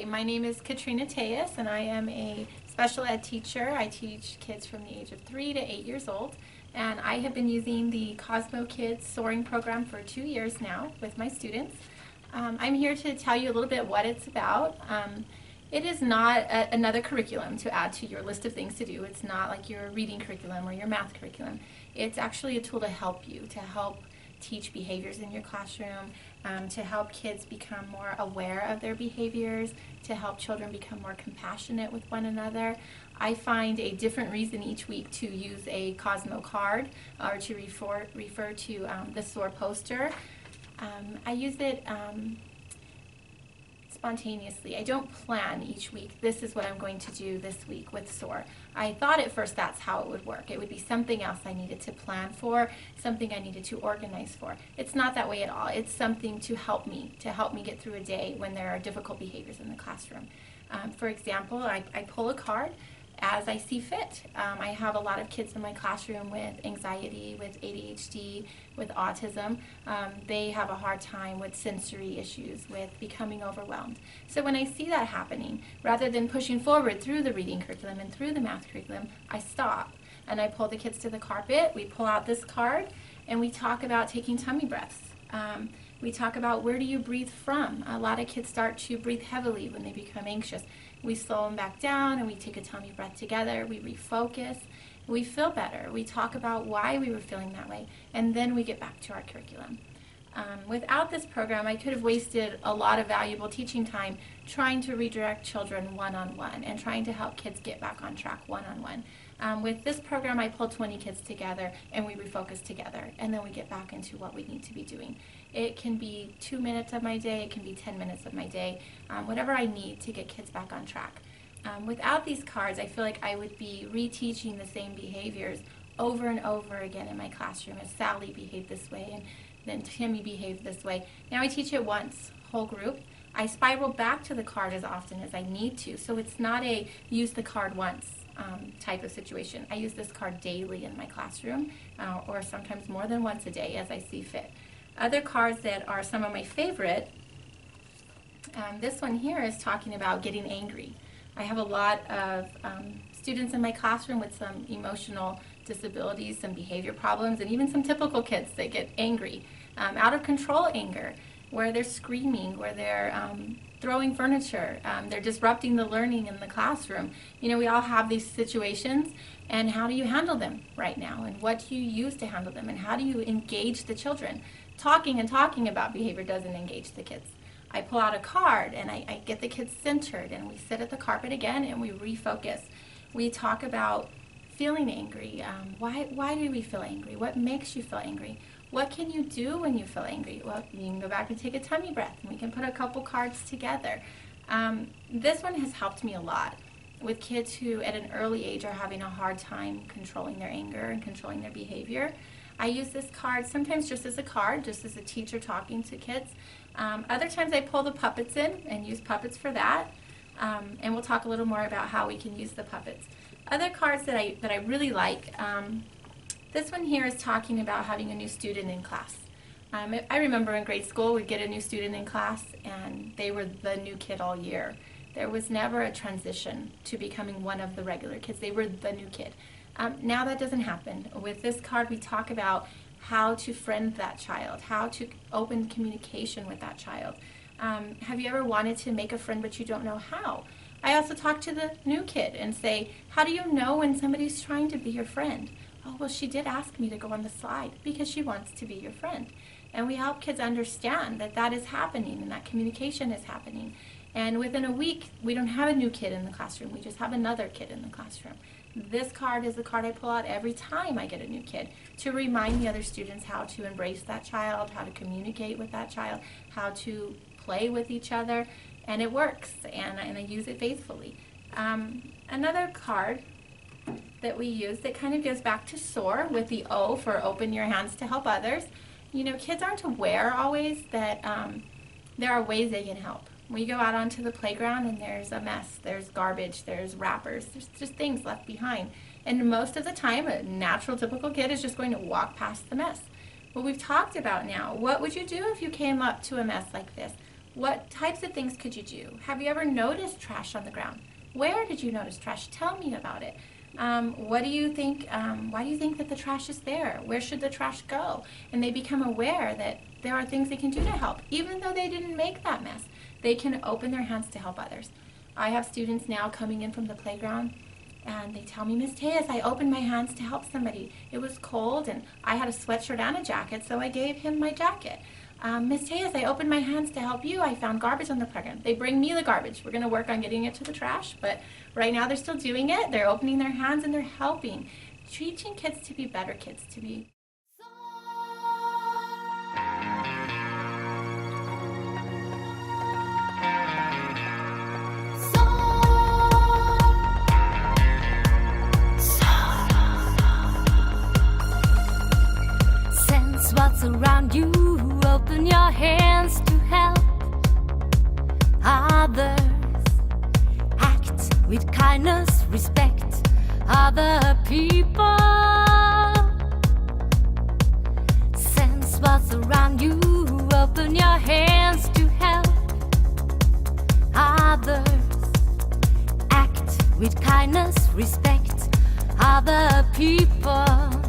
Hi, my name is Katrina Tejas, and I am a special ed teacher. I teach kids from the age of 3 to 8 years old, and I have been using the CosmoKidz soaring program for 2 years now with my students. I'm here to tell you a little bit what it's about. It is not another curriculum to add to your list of things to do. It's not like your reading curriculum or your math curriculum. It's actually a tool to help you, to help teach behaviors in your classroom, to help kids become more aware of their behaviors, to help children become more compassionate with one another. I find a different reason each week to use a Cosmo card or to refer to the SOAR poster. I use it spontaneously. I don't plan each week, this is what I'm going to do this week with SOAR. I thought at first that's how it would work. It would be something else I needed to plan for, something I needed to organize for. It's not that way at all. It's something to help me get through a day when there are difficult behaviors in the classroom. For example, I pull a card as I see fit. I have a lot of kids in my classroom with anxiety, with ADHD, with autism. They have a hard time with sensory issues, with becoming overwhelmed. So when I see that happening, rather than pushing forward through the reading curriculum and through the math curriculum, I stop and I pull the kids to the carpet. We pull out this card and we talk about taking tummy breaths. We talk about, where do you breathe from? A lot of kids start to breathe heavily when they become anxious. We slow them back down and we take a tummy breath together. We refocus. We feel better. We talk about why we were feeling that way, and then we get back to our curriculum. Without this program, I could have wasted a lot of valuable teaching time trying to redirect children one-on-one and trying to help kids get back on track one-on-one. With this program, I pull 20 kids together and we refocus together, and then we get back into what we need to be doing. It can be 2 minutes of my day, it can be 10 minutes of my day, whatever I need to get kids back on track. Without these cards, I feel like I would be reteaching the same behaviors over and over again in my classroom. As Sally behaved this way, and then Timmy behaved this way. Now I teach it once, whole group. I spiral back to the card as often as I need to, so it's not a use the card once type of situation. I use this card daily in my classroom, or sometimes more than once a day as I see fit. Other cards that are some of my favorite, this one here is talking about getting angry. I have a lot of students in my classroom with some emotional disabilities, some behavior problems, and even some typical kids that get angry, out of control anger, where they're screaming, where they're throwing furniture, they're disrupting the learning in the classroom. You know, we all have these situations, and how do you handle them right now? And what do you use to handle them? And how do you engage the children? Talking and talking about behavior doesn't engage the kids. I pull out a card and I get the kids centered, and we sit at the carpet again and we refocus. We talk about feeling angry. Why do we feel angry? What makes you feel angry? What can you do when you feel angry? Well, you can go back and take a tummy breath, and we can put a couple cards together. This one has helped me a lot with kids who at an early age are having a hard time controlling their anger and controlling their behavior. I use this card sometimes just as a card, just as a teacher talking to kids. Other times I pull the puppets in and use puppets for that. And we'll talk a little more about how we can use the puppets. Other cards that I really like, this one here is talking about having a new student in class. I remember in grade school we'd get a new student in class and they were the new kid all year. There was never a transition to becoming one of the regular kids. They were the new kid. Now that doesn't happen. With this card we talk about how to friend that child, how to open communication with that child. Have you ever wanted to make a friend but you don't know how? I also talk to the new kid and say, how do you know when somebody's trying to be your friend? Oh, well, she did ask me to go on the slide because she wants to be your friend. And we help kids understand that that is happening and that communication is happening. And within a week, we don't have a new kid in the classroom. We just have another kid in the classroom. This card is the card I pull out every time I get a new kid to remind the other students how to embrace that child, how to communicate with that child, how to play with each other. And it works, and I use it faithfully. Another card that we use that kind of goes back to SOAR with the O for open your hands to help others. You know, kids aren't aware always that there are ways they can help. We go out onto the playground and there's a mess, there's garbage, there's wrappers, there's just things left behind. And most of the time, a natural, typical kid is just going to walk past the mess. What we've talked about now, what would you do if you came up to a mess like this? What types of things could you do? Have you ever noticed trash on the ground? Where did you notice trash? Tell me about it. What do you think? Why do you think that the trash is there? Where should the trash go? And they become aware that there are things they can do to help, even though they didn't make that mess. They can open their hands to help others. I have students now coming in from the playground, and they tell me, Miss Tejas, I opened my hands to help somebody. It was cold, and I had a sweatshirt and a jacket, so I gave him my jacket. Miss Tejas, I opened my hands to help you. I found garbage on the playground. They bring me the garbage. We're going to work on getting it to the trash, but right now they're still doing it. They're opening their hands and they're helping. Teaching kids to be better kids, to be Sense what's around you. Open your hands to help others. Act with kindness, respect other people. Sense what's around you. Open your hands to help others. Act with kindness, respect other people.